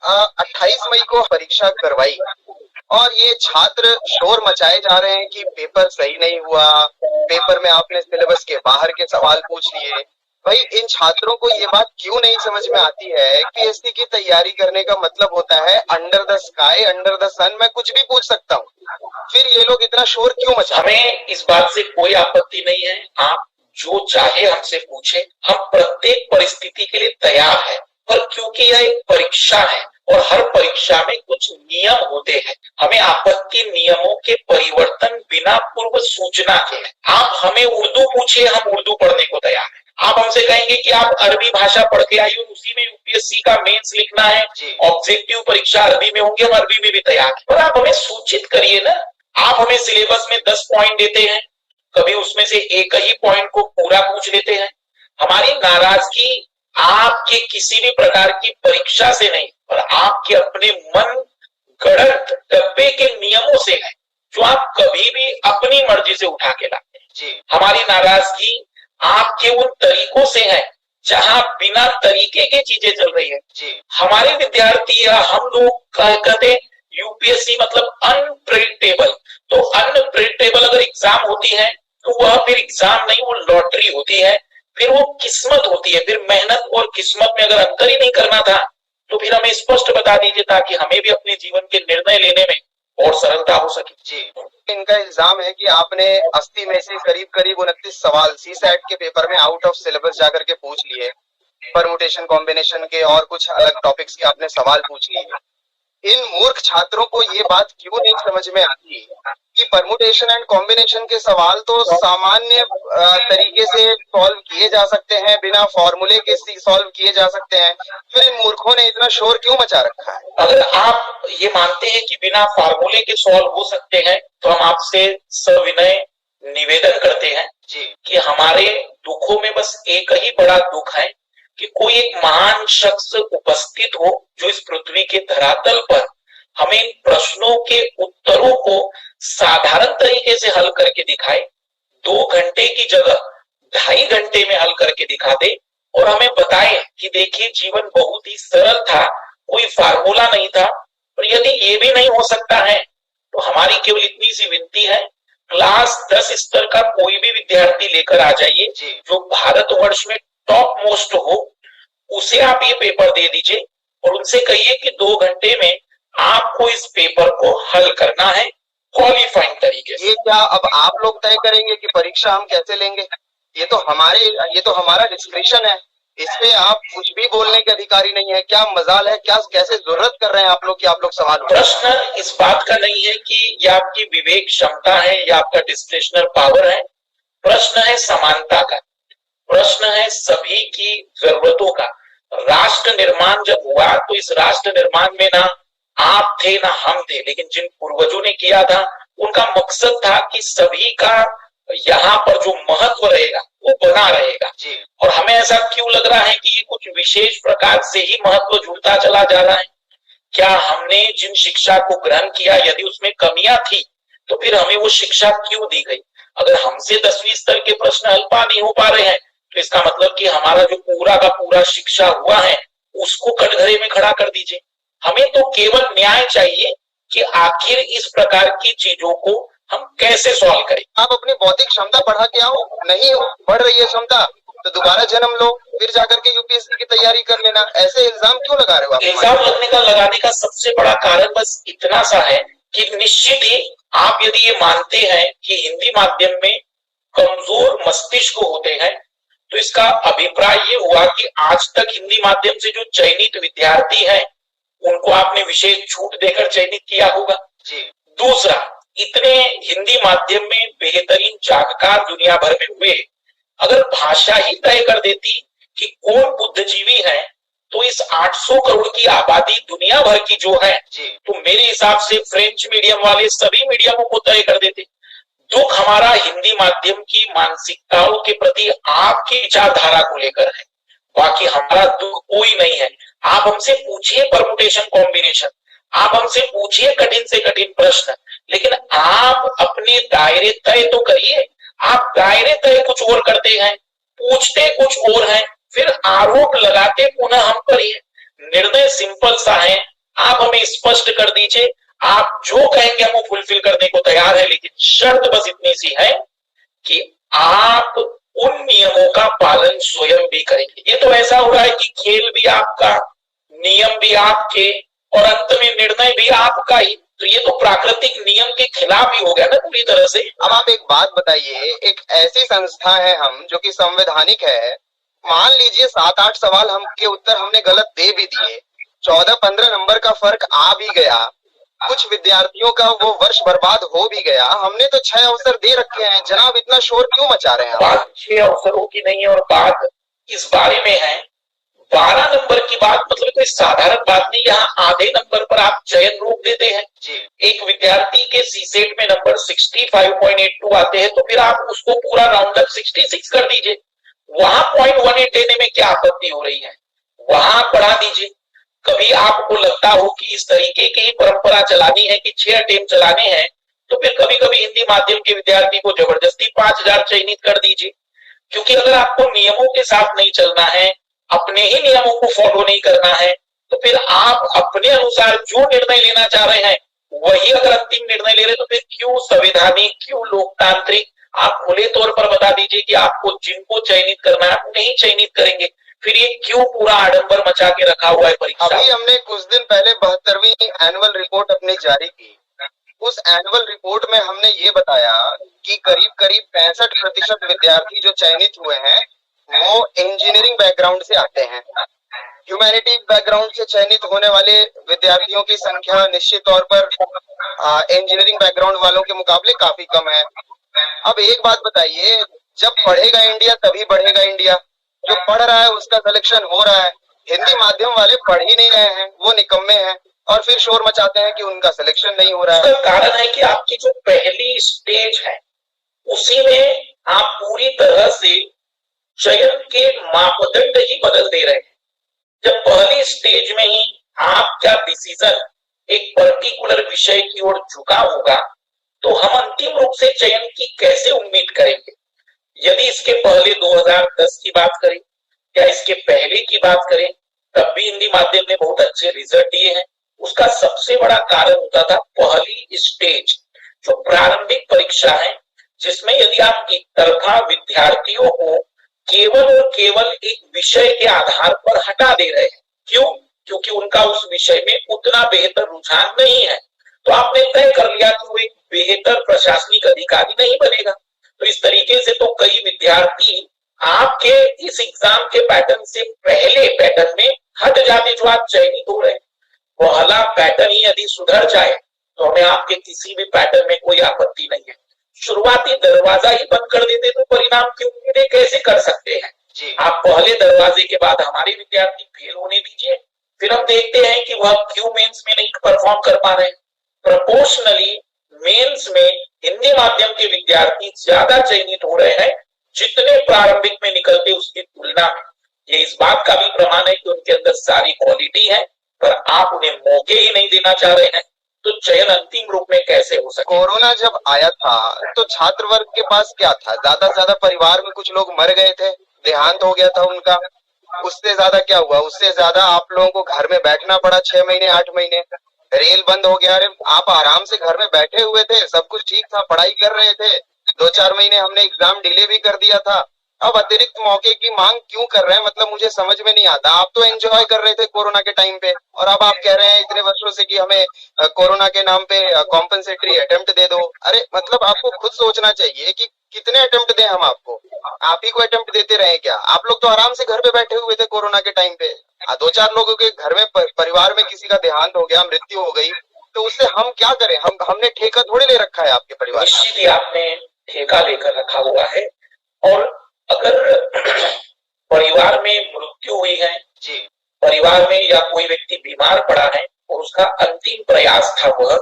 28 मई को परीक्षा करवाई और ये छात्र शोर मचाए जा रहे हैं कि पेपर सही नहीं हुआ, पेपर में आपने सिलेबस के बाहर के सवाल पूछ लिए। भाई इन छात्रों को ये बात क्यों नहीं समझ में आती है कि पीएससी की तैयारी करने का मतलब होता है under the sky under the sun मैं कुछ भी पूछ सकता हूँ, फिर ये लोग इतना शोर क्यों मचा रहे हैं? हमें इस बात से कोई आपत्ति नहीं है, आप जो चाहे हमसे पूछे, हम प्रत्येक परिस्थिति के लिए तैयार हैं। पर क्योंकि यह एक परीक्षा है और हर परीक्षा में कुछ नियम होते हैं, हमें आपत्ति नियमों के परिवर्तन बिना पूर्व सूचना के है। आप हमें उर्दू पूछिए, हम उर्दू पढ़ने को तैयार हैं। आप हमसे कहेंगे कि आप अरबी भाषा पढ़ के आई हो, उसी में यूपीएससी का मेंस लिखना है, ऑब्जेक्टिव परीक्षा अरबी में होंगे, हम अरबी में भी तैयार हैं। पर आप हमें सूचित करिए ना। आप हमें सिलेबस में 10 पॉइंट देते हैं, कभी उसमें से एक ही पॉइंट को पूरा पूछ लेते हैं। हमारी नाराजगी आपके किसी भी प्रकार की परीक्षा से नहीं, पर आपके अपने मन गढ़ंत डब्बे के नियमों से है, जो आप कभी भी अपनी मर्जी से उठा के लाते हैं। हमारी नाराजगी आपके उन तरीकों से है जहां बिना तरीके की चीजें चल रही है। हमारे विद्यार्थी या हम लोग कहते हैं यूपीएससी मतलब अनप्रेडिक्टेबल, तो अनप्रेडिक्टेबल अगर एग्जाम होती है तो वह फिर एग्जाम नहीं, वो लॉटरी होती है, फिर वो किस्मत होती है। फिर मेहनत और किस्मत में अगर अंतर ही नहीं करना था तो फिर हमें स्पष्ट बता दीजिए, ताकि हमें भी अपने जीवन के निर्णय लेने में और सरलता हो सके। इनका इल्जाम है कि आपने 80 में से करीब करीब 29 सवाल सीसैट के पेपर में आउट ऑफ सिलेबस जाकर के पूछ लिए, परमुटेशन कॉम्बिनेशन के और कुछ अलग टॉपिक्स के आपने सवाल पूछ लिए। इन मूर्ख छात्रों को ये बात क्यों नहीं समझ में आती कि परमुटेशन एंड कॉम्बिनेशन के सवाल तो सामान्य तरीके से सॉल्व किए जा सकते हैं, बिना फॉर्मूले के सॉल्व किए जा सकते हैं, फिर इन मूर्खों ने इतना शोर क्यों मचा रखा है? अगर आप ये मानते हैं कि बिना फॉर्मूले के सॉल्व हो सकते हैं तो हम आपसे सविनय निवेदन करते हैं कि हमारे दुखों में बस एक ही बड़ा दुख है कि कोई एक महान शख्स उपस्थित हो जो इस पृथ्वी के धरातल पर हमें इन प्रश्नों के उत्तरों को साधारण तरीके से हल करके दिखाए, 2 घंटे की जगह 2.5 घंटे में हल करके दिखा दे और हमें बताए कि देखिए जीवन बहुत ही सरल था, कोई फार्मूला नहीं था। और यदि ये भी नहीं हो सकता है तो हमारी केवल इतनी सी विनती है, क्लास 10 स्तर का कोई भी विद्यार्थी लेकर आ जाइए जो भारतवर्ष में टॉप मोस्ट हो, उसे आप ये पेपर दे दीजिए और उनसे कहिए कि 2 घंटे में आपको इस पेपर को हल करना है क्वालिफाइंग तरीके से। ये क्या अब आप लोग तय करेंगे कि परीक्षा हम कैसे लेंगे? ये तो हमारा डिस्क्रिप्शन है, इससे आप कुछ भी बोलने के अधिकारी नहीं है। क्या मजाल है, क्या कैसे जरूरत कर रहे हैं आप लोग कि आप लोग सवाल उठाएं? प्रश्न इस बात का नहीं है कि यह आपकी विवेक क्षमता है या आपका डिस्क्रिशनल पावर है, प्रश्न है समानता का, प्रश्न है सभी की जरूरतों का। राष्ट्र निर्माण जब हुआ तो इस राष्ट्र निर्माण में ना आप थे ना हम थे, लेकिन जिन पूर्वजों ने किया था उनका मकसद था कि सभी का यहाँ पर जो महत्व रहेगा वो बना रहेगा। और हमें ऐसा क्यों लग रहा है कि ये कुछ विशेष प्रकार से ही महत्व जुड़ता चला जा रहा है? क्या हमने जिन शिक्षा को ग्रहण किया यदि उसमें कमियां थी तो फिर हमें वो शिक्षा क्यों दी गई? अगर हमसे 10वीं स्तर के प्रश्न हल नहीं हो पा रहे हैं तो इसका मतलब कि हमारा जो पूरा का पूरा शिक्षा हुआ है उसको कटघरे में खड़ा कर दीजिए। हमें तो केवल न्याय चाहिए कि आखिर इस प्रकार की चीजों को हम कैसे सॉल्व करें। आप अपनी बौद्धिक क्षमता बढ़ा के आओ, नहीं बढ़ रही है क्षमता तो दोबारा जन्म लो, फिर जाकर के यूपीएससी की तैयारी कर लेना। ऐसे इल्जाम क्यों लगा रहे हो आप? इल्जाम लगाने का सबसे बड़ा कारण बस इतना सा है कि निश्चित ही आप यदि ये मानते हैं कि हिंदी माध्यम में कमजोर मस्तिष्क होते हैं तो इसका अभिप्राय ये हुआ कि आज तक हिंदी माध्यम से जो चयनित विद्यार्थी हैं उनको आपने विशेष छूट देकर चयनित किया होगा। दूसरा, इतने हिंदी माध्यम में बेहतरीन जागकार दुनिया भर में हुए, अगर भाषा ही तय कर देती कि कौन बुद्धिजीवी है तो इस 800 करोड़ की आबादी दुनिया भर की जो है तो मेरे हिसाब से फ्रेंच मीडियम वाले सभी मीडियमों को तय कर देते। दुख हमारा हिंदी माध्यम की मानसिकताओं के प्रति आपकी विचारधारा को लेकर है, बाकी हमारा दुख कोई नहीं है। आप हमसे पूछिए परमुटेशन कॉम्बिनेशन, आप हमसे पूछिए कठिन से कठिन प्रश्न, लेकिन आप अपने दायरे तय तो करिए। आप दायरे तय कुछ और करते हैं, पूछते कुछ और हैं, फिर आरोप लगाते पुनः हम पर ही। निर्णय सिंपल सा है आप हमें स्पष्ट कर दीजिए, आप जो कहेंगे हम वो फुलफिल करने को तैयार है, लेकिन शर्त बस इतनी सी है कि आप उन नियमों का पालन स्वयं भी करेंगे। ये तो ऐसा हो रहा है कि खेल भी आपका, नियम भी आपके, और अंत में निर्णय भी आपका ही, तो ये तो प्राकृतिक नियम के खिलाफ ही हो गया ना पूरी तरह से। अब आप एक बात बताइए, एक ऐसी संस्था है हम जो कि संवैधानिक है, मान लीजिए 7-8 सवाल हम के उत्तर हमने गलत दे भी दिए, 14-15 नंबर का फर्क आ भी गया, कुछ विद्यार्थियों का वो वर्ष बर्बाद हो भी गया, हमने तो 6 अवसर दे रखे हैं, जनाब इतना शोर क्यों मचा रहे हैं? बात 6 अवसरों की नहीं है, और बात इस बारे में है 12 नंबर की बात, मतलब कोई साधारण बात नहीं। यहाँ आधे नंबर पर आप चयन रोक देते हैं जी। एक विद्यार्थी के सीसेट में नंबर 65.82 आते हैं, तो फिर आप उसको पूरा राउंड अप 66 कर दीजिए। वहां 0.18 देने में क्या आपत्ति हो रही है, वहां बढ़ा दीजिए। कभी आपको लगता हो कि इस तरीके की परंपरा चलानी है कि 6 अटेम्प्ट चलाने हैं, तो फिर कभी कभी हिंदी माध्यम के विद्यार्थी को जबरदस्ती 5000 चयनित कर दीजिए। क्योंकि अगर आपको नियमों के साथ नहीं चलना है, अपने ही नियमों को फॉलो नहीं करना है, तो फिर आप अपने अनुसार जो निर्णय लेना चाह रहे हैं वही अगर अंतिम निर्णय ले रहे, तो फिर क्यों संवैधानिक, क्यों लोकतांत्रिक? आप खुले तौर पर बता दीजिए कि आपको जिनको चयनित करना है उन्हें ही चयनित करेंगे। फिर ये क्यों पूरा आडंबर मचा के रखा हुआ है परीक्षा? अभी हमने कुछ दिन पहले 72वीं एनुअल रिपोर्ट अपनी जारी की। उस एनुअल रिपोर्ट में हमने ये बताया कि करीब करीब 65% विद्यार्थी जो चयनित हुए हैं वो इंजीनियरिंग बैकग्राउंड से आते हैं। ह्यूमैनिटीज बैकग्राउंड से चयनित होने वाले विद्यार्थियों की संख्या निश्चित तौर पर इंजीनियरिंग बैकग्राउंड वालों के मुकाबले काफी कम है। अब एक बात बताइए, जब पढ़ेगा इंडिया तभी बढ़ेगा इंडिया। जो पढ़ रहा है उसका सिलेक्शन हो रहा है, हिंदी माध्यम वाले पढ़ ही नहीं रहे हैं, वो निकम्मे हैं, और फिर शोर मचाते हैं कि उनका सिलेक्शन नहीं हो रहा है। इसका कारण है कि आपकी जो पहली स्टेज है उसी में आप पूरी तरह से चयन के मापदंड ही बदल दे रहे हैं। जब पहली स्टेज में ही आपका डिसीजन एक पर्टिकुलर विषय की ओर झुका होगा, तो हम अंतिम रूप से चयन की कैसे उम्मीद करेंगे? यदि इसके पहले 2010 की बात करें या इसके पहले की बात करें, तब भी हिंदी माध्यम ने बहुत अच्छे रिजल्ट दिए हैं। उसका सबसे बड़ा कारण होता था पहली स्टेज, जो प्रारंभिक परीक्षा है, जिसमें यदि आप एक तरफा विद्यार्थियों को केवल और केवल एक विषय के आधार पर हटा दे रहे हैं। क्यों? क्योंकि उनका उस विषय में उतना बेहतर रुझान नहीं है, तो आपने तय कर लिया कि वो एक बेहतर प्रशासनिक अधिकारी नहीं बनेगा। तो इस तरीके से तो कई विद्यार्थी आपके इस एग्जाम के पैटर्न से पहले पैटर्न में हट जाते जो आप चयनित हो रहे हैं। पहला पैटर्न ही यदि सुधर जाए तो हमें आपके किसी भी पैटर्न में कोई आपत्ति नहीं है। शुरुआती दरवाजा ही बंद कर देते तो परिणाम की उम्मीदें कैसे कर सकते हैं जी? आप पहले दरवाजे के बाद हमारे विद्यार्थी फेल होने दीजिए, फिर हम देखते हैं कि वह क्यों मेंस में नहीं परफॉर्म कर पा रहे हैं। प्रोपोर्शनली मेंस में हिंदी माध्यम के विद्यार्थी ज्यादा चयनित हो रहे हैं जितने प्रारंभिक में निकलते उसकी तुलना में। ये इस बात का भी प्रमाण है कि उनके अंदर सारी क्वालिटी है, पर आप उन्हें मौके ही नहीं देना चाह रहे हैं, तो चयन अंतिम रूप में कैसे हो सके? कोरोना जब आया था तो छात्र वर्ग के पास क्या था? ज्यादा से ज्यादा परिवार में कुछ लोग मर गए थे, देहांत हो गया था उनका। उससे ज्यादा क्या हुआ? उससे ज्यादा आप लोगों को घर में बैठना पड़ा 6 महीने 8 महीने, रेल बंद हो गया। अरे आप आराम से घर में बैठे हुए थे, सब कुछ ठीक था, पढ़ाई कर रहे थे, 2-4 महीने हमने एग्जाम डिले भी कर दिया था। अब अतिरिक्त मौके की मांग क्यों कर रहे हैं? मतलब मुझे समझ में नहीं आता। आप तो एंजॉय कर रहे थे कोरोना के टाइम पे, और अब आप कह रहे हैं इतने वर्षों से कि हमें कोरोना के नाम पे कॉम्पनसेटरी अटेम्प्ट दे दो। अरे मतलब आपको खुद सोचना चाहिए कि कितने अटेम्प्ट दें हम आपको? आप ही को अटेम्प्ट देते रहे क्या? आप लोग तो आराम से घर पे बैठे हुए थे कोरोना के टाइम पे। 2-4 लोगों के घर में परिवार में किसी का देहांत हो गया, मृत्यु हो गई, तो उससे हम क्या करें? हमने ठेका थोड़ी ले रखा है आपके परिवार। निश्चित ही आपने ठेका लेकर रखा हुआ है, और अगर परिवार में मृत्यु हुई है जी, परिवार में या कोई व्यक्ति बीमार पड़ा है और उसका अंतिम प्रयास था वह,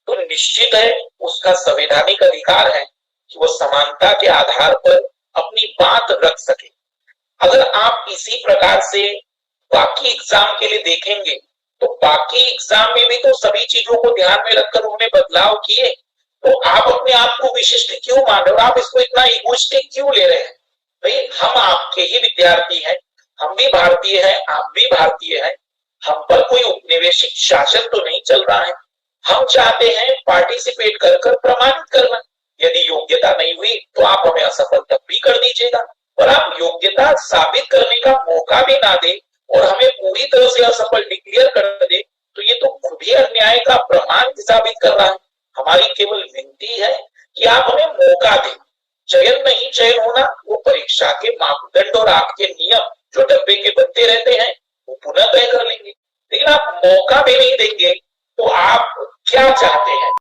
तो निश्चित है उसका संवैधानिक अधिकार है कि वो समानता के आधार पर अपनी बात रख सके। अगर आप इसी प्रकार से बाकी एग्जाम के लिए देखेंगे तो बाकी एग्जाम में भी तो सभी चीजों को ध्यान में रखकर उन्होंने बदलाव किए, तो आप अपने आप को विशिष्ट क्यों मान रहे हो? आप इसको इतना इगोइस्टिक क्यों ले रहे हैं? भाई हम आपके ही विद्यार्थी हैं, हम भी भारतीय हैं, आप भी भारतीय हैं। हम पर कोई उपनिवेशिक शासन तो नहीं चल रहा है। हम चाहते हैं पार्टिसिपेट कर कर प्रमाणित करना। यदि योग्यता नहीं हुई तो आप हमें असफल तब भी कर दीजिएगा, पर आप योग्यता साबित करने का मौका भी ना दे और हमें पूरी तरह से असफल डिक्लेयर कर दे, तो ये तो खुद ही अन्याय का प्रमाण साबित कर रहा है। हमारी केवल विनती है कि आप हमें मौका दें। चयन नहीं चयन होना वो परीक्षा के मापदंड और आपके नियम जो डब्बे के बनते रहते हैं वो पुनः तय कर लेंगे, लेकिन आप मौका भी नहीं देंगे तो आप क्या चाहते हैं?